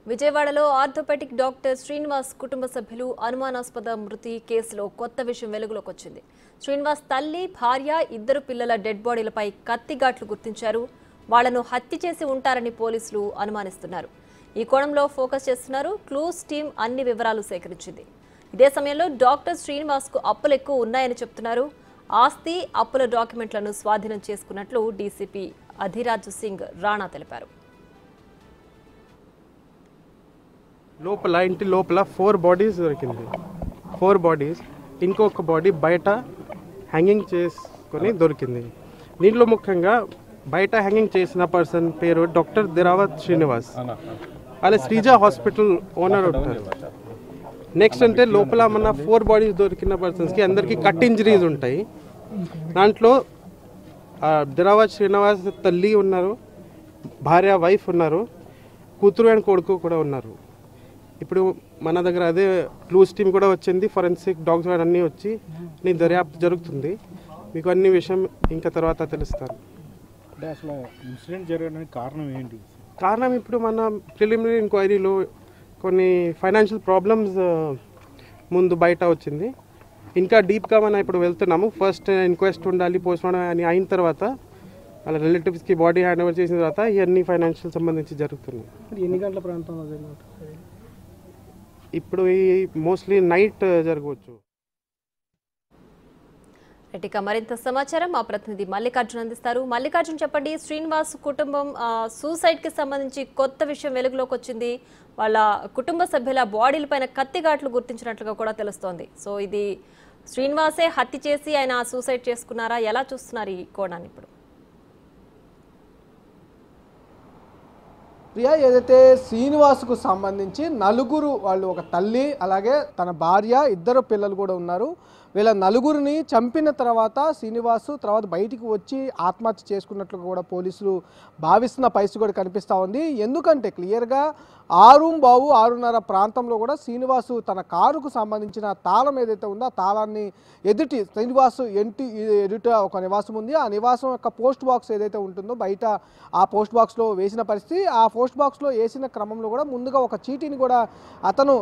విజయవాడలో orthopaedic doctor Srinivas కుటుంబ సభ్యులు అనుమానాస్పద మృతి కేసులో కొత్త విషయం వెలుగులోకి వచ్చింది. శ్రీనివాస్ తల్లి, భార్య, ఇద్దరు పిల్లల డెడ్ బాడీలపై కత్తిఘాట్లు గుర్తించారు. వాళ్లను హత్య చేసి ఉంటారని పోలీసులు అనుమానిస్తున్నారు. ఈ కోణంలో ఫోకస్ చేస్తున్నారు. క్లూస్ టీం అన్ని వివరాలు సేకరించింది. ఇదే సమయంలో డాక్టర్ శ్రీనివాస్ కు అప్పులు ఎక్కువ ఉన్నాయని చెప్తున్నారు. ఆస్తి, అప్పుల డాక్యుమెంట్లను స్వాధీనం చేసుకున్నట్లు డీసీపీ అధిరాజ్ సింగ్ రాణా తెలిపారు. లోపల ఇంటి లోపల 4 బాడీస్ దొరికింది. 4 బాడీస్, ఇంకొక బాడీ బయట హ్యాంగింగ్ చేసుకొని దొరికింది. దీంట్లో ముఖ్యంగా బయట హ్యాంగింగ్ చేసిన పర్సన్ పేరు డాక్టర్ దిరావత్ శ్రీనివాస్, అలా శ్రీజ హాస్పిటల్ ఓనర్ ఉంటారు. నెక్స్ట్ అంటే లోపల మన 4 బాడీస్ దొరికిన పర్సన్స్కి అందరికీ కట్ ఇంజరీస్ ఉంటాయి. దాంట్లో దిరావత్ శ్రీనివాస్ తల్లి ఉన్నారు, భార్య వైఫ్ ఉన్నారు, కూతురు అండ్ కొడుకు కూడా ఉన్నారు. ఇప్పుడు మన దగ్గర అదే క్లూస్ టీమ్ కూడా వచ్చింది, ఫోరెన్సిక్ డాగ్స్ అన్నీ వచ్చి నీ దర్యాప్తు జరుగుతుంది. మీకు అన్ని విషయం ఇంకా తర్వాత తెలుస్తారు. అంటే అసలు ఇన్సిడెంట్ జరగడానికి కారణం ఏంటి? కారణం ఇప్పుడు మన ప్రిలిమినరీ ఎంక్వైరీలో కొన్ని ఫైనాన్షియల్ ప్రాబ్లమ్స్ ముందు బయట వచ్చింది. ఇంకా డీప్గా మనం ఇప్పుడు వెళ్తున్నాము. ఫస్ట్ ఇన్క్వెస్ట్ ఉండాలి, పోస్ట్ మార్టం అని అయిన తర్వాత వాళ్ళ రిలేటివ్స్కి బాడీ హ్యాండ్ ఓవర్ చేసిన తర్వాత ఇవన్నీ ఫైనాన్షియల్ సంబంధించి జరుగుతున్నాయి. ఎన్ని గంటల ప్రాంతంలో ఇప్పుడు ఈ మోస్ట్లీ నైట్ జరగవచ్చు. ఇక మరింత సమాచారం మా ప్రతినిధి మల్లికార్జున్ అందిస్తారు. మల్లికార్జున్, చెప్పండి, శ్రీనివాస్ కుటుంబం సూసైడ్ కి సంబంధించి కొత్త విషయం వెలుగులోకి వచ్చింది. వాళ్ళ కుటుంబ సభ్యుల బాడీల పైన కత్తిఘాట్లు గుర్తించినట్లుగా కూడా తెలుస్తోంది. సో ఇది శ్రీనివాసే హత్య చేసి ఆయన సూసైడ్ చేసుకున్నారా? ఎలా చూస్తున్నారు ఈ కోణాన్ని ఇప్పుడు? ప్రియా, ఏదైతే శ్రీనివాస్కు సంబంధించి నలుగురు, వాళ్ళు ఒక తల్లి అలాగే తన భార్య, ఇద్దరు పిల్లలు కూడా ఉన్నారు. వీళ్ళ నలుగురిని చంపిన తర్వాత శ్రీనివాసు తర్వాత బయటికి వచ్చి ఆత్మహత్య చేసుకున్నట్లు కూడా పోలీసులు భావిస్తున్న పరిస్థితి కూడా కనిపిస్తూ ఉంది. ఎందుకంటే క్లియర్గా 6:30 ప్రాంతంలో కూడా శ్రీనివాసు తన కారుకు సంబంధించిన తాళం ఏదైతే ఉందో ఆ తాళాన్ని శ్రీనివాసు ఎదుట ఒక నివాసం ఉంది. ఆ నివాసం యొక్క పోస్ట్ బాక్స్ ఏదైతే ఉంటుందో బయట ఆ పోస్ట్ బాక్స్లో వేసిన పరిస్థితి. ఆ పోస్ట్ బాక్స్లో వేసిన క్రమంలో కూడా ముందుగా ఒక చీటీని కూడా అతను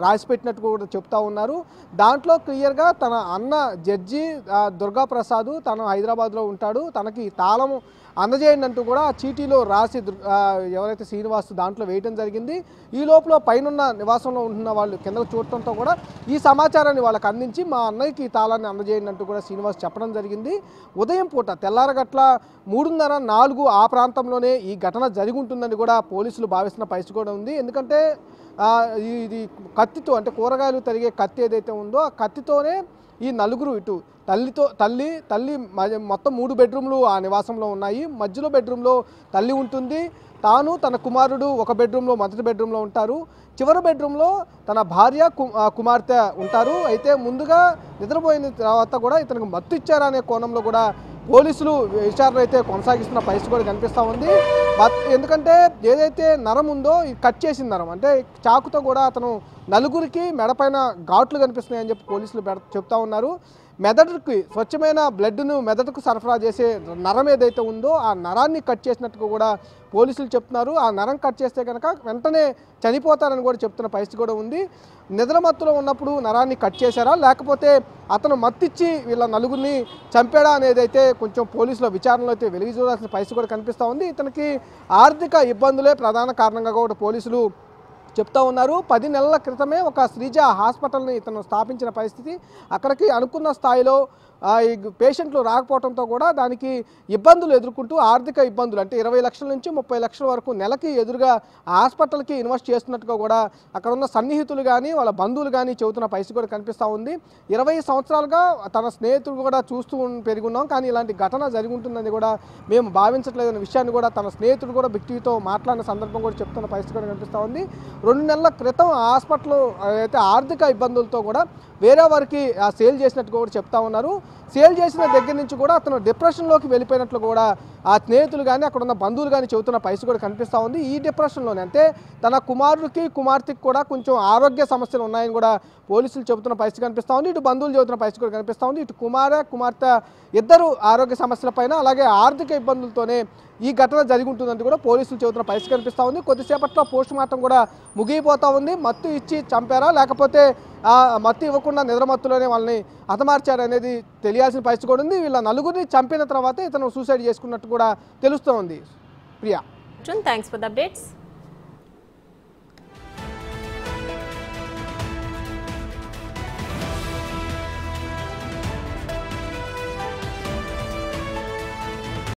రాసిపెట్టినట్టు కూడా చెప్తా ఉన్నారు. దాంట్లో క్లియర్గా తన అన్న జడ్జి దుర్గాప్రసాద్ తను హైదరాబాద్లో ఉంటాడు, తనకి తాళం అందజేయండి అంటూ కూడా ఆ చీటీలో రాసి ఎవరైతే శ్రీనివాస్ దాంట్లో వేయడం జరిగింది. ఈ లోపల పైనున్న నివాసంలో ఉంటున్న వాళ్ళు కిందకు చూడటంతో కూడా ఈ సమాచారాన్ని వాళ్ళకి అందించి మా అన్నయ్యకి ఈ తాళాన్ని అందజేయండి అంటూ కూడా శ్రీనివాస్ చెప్పడం జరిగింది. ఉదయం పూట తెల్లారగట్ల 3:30, 4 ఆ ప్రాంతంలోనే ఈ ఘటన జరిగి ఉంటుందని కూడా పోలీసులు భావిస్తున్న పరిస్థితి కూడా ఉంది. ఎందుకంటే ఇది కత్తితో, అంటే కూరగాయలు తరిగే కత్తి ఏదైతే ఉందో ఆ కత్తితోనే ఈ నలుగురు, ఇటు తల్లి మొత్తం 3 బెడ్రూమ్లు ఆ నివాసంలో ఉన్నాయి. మధ్యలో బెడ్రూమ్లో తల్లి ఉంటుంది, తాను తన కుమారుడు ఒక బెడ్రూమ్లో మొదటి బెడ్రూమ్లో ఉంటారు. చివరి బెడ్రూమ్లో తన భార్య, కుమార్తె ఉంటారు. అయితే ముందుగా నిద్రపోయిన తర్వాత కూడా ఇతనికి మత్తు ఇచ్చారనే కోణంలో కూడా పోలీసులు విచారణ అయితే కొనసాగిస్తున్న పరిస్థితి కూడా కనిపిస్తూ ఉంది. ఎందుకంటే ఏదైతే నరం ఉందో కట్ చేసిన నరం, అంటే చాకుతో కూడా అతను నలుగురికి మెడపైన ఘాట్లు కనిపిస్తున్నాయని చెప్పి పోలీసులు చెప్తా ఉన్నారు. మెదడుకి స్వచ్ఛమైన బ్లడ్ను మెదడుకు సరఫరా చేసే నరం ఏదైతే ఉందో ఆ నరాన్ని కట్ చేసినట్టుగా కూడా పోలీసులు చెప్తున్నారు. ఆ నరం కట్ చేస్తే కనుక వెంటనే చనిపోతారని కూడా చెప్తున్న పరిస్థితి కూడా ఉంది. నిద్రమత్తులో ఉన్నప్పుడు నరాన్ని కట్ చేశారా, లేకపోతే అతను మత్తిచ్చి వీళ్ళ నలుగురిని చంపాడా అనేది అయితే కొంచెం పోలీసుల విచారణలో అయితే వెలుగు చూడాల్సిన పరిస్థితి కూడా కనిపిస్తూ ఉంది. ఇతనికి ఆర్థిక ఇబ్బందులే ప్రధాన కారణంగా కూడా పోలీసులు చెప్తా ఉన్నారు. 10 నెలల క్రితమే ఒక శ్రీజ హాస్పిటల్ని ఇతను స్థాపించిన పరిస్థితి. అక్కడికి అనుకున్న స్థాయిలో ఈ పేషెంట్లు రాకపోవడంతో కూడా దానికి ఇబ్బందులు ఎదుర్కొంటూ ఆర్థిక ఇబ్బందులు, అంటే 20 లక్షల నుంచి 30 లక్షల వరకు నెలకి ఎదురుగా హాస్పిటల్కి ఇన్వెస్ట్ చేస్తున్నట్టుగా కూడా అక్కడ ఉన్న సన్నిహితులు కానీ వాళ్ళ బంధువులు కానీ చెబుతున్న పరిస్థితి కూడా కనిపిస్తూ ఉంది. 20 సంవత్సరాలుగా తన స్నేహితులు కూడా చూస్తూ పెరుగున్నాం, కానీ ఇలాంటి ఘటన జరిగి ఉంటుందని కూడా మేము భావించట్లేదనే విషయాన్ని కూడా తన స్నేహితుడు కూడా బిక్టీతో మాట్లాడిన సందర్భం కూడా చెప్తున్న పరిస్థితి కూడా కనిపిస్తూ ఉంది. 2 నెలల క్రితం హాస్పిటల్ అయితే ఆర్థిక ఇబ్బందులతో కూడా వేరే వారికి సేల్ చేసినట్టు కూడా చెప్తా ఉన్నారు. సేల్ చేసిన దగ్గర నుంచి కూడా అతను డిప్రెషన్లోకి వెళ్ళిపోయినట్లు కూడా ఆ స్నేహితులు కానీ అక్కడ ఉన్న బంధువులు కానీ చెబుతున్న పరిస్థితి కూడా కనిపిస్తూ ఉంది. ఈ డిప్రెషన్లోనే అంటే తన కుమారుడికి కుమార్తెకి కూడా కొంచెం ఆరోగ్య సమస్యలు ఉన్నాయని కూడా పోలీసులు చెబుతున్న పరిస్థితి కనిపిస్తూ ఉంది. ఇటు బంధువులు చెబుతున్న పరిస్థితి కూడా కనిపిస్తూ ఉంది. ఇటు కుమార్తె ఇద్దరు ఆరోగ్య సమస్యలపైన అలాగే ఆర్థిక ఇబ్బందులతోనే ఈ ఘటన జరిగి ఉంటుందంటే కూడా పోలీసులు చెబుతున్న పరిస్థితి కనిపిస్తూ ఉంది. కొద్దిసేపట్లో పోస్ట్ మార్టం కూడా ముగిపోతూ ఉంది. మత్తు ఇచ్చి చంపారా లేకపోతే మత్తు ఇవ్వకుండా నిద్రమత్తులోనే వాళ్ళని హతమార్చారు అనేది తెలియాల్సిన పరిస్థితి కూడా ఉంది. వీళ్ళ నలుగురిని చంపిన తర్వాత ఇతను సూసైడ్ చేసుకున్నట్టు కూడా తెలుస్తూ ఉంది. Priya, thanks for the updates.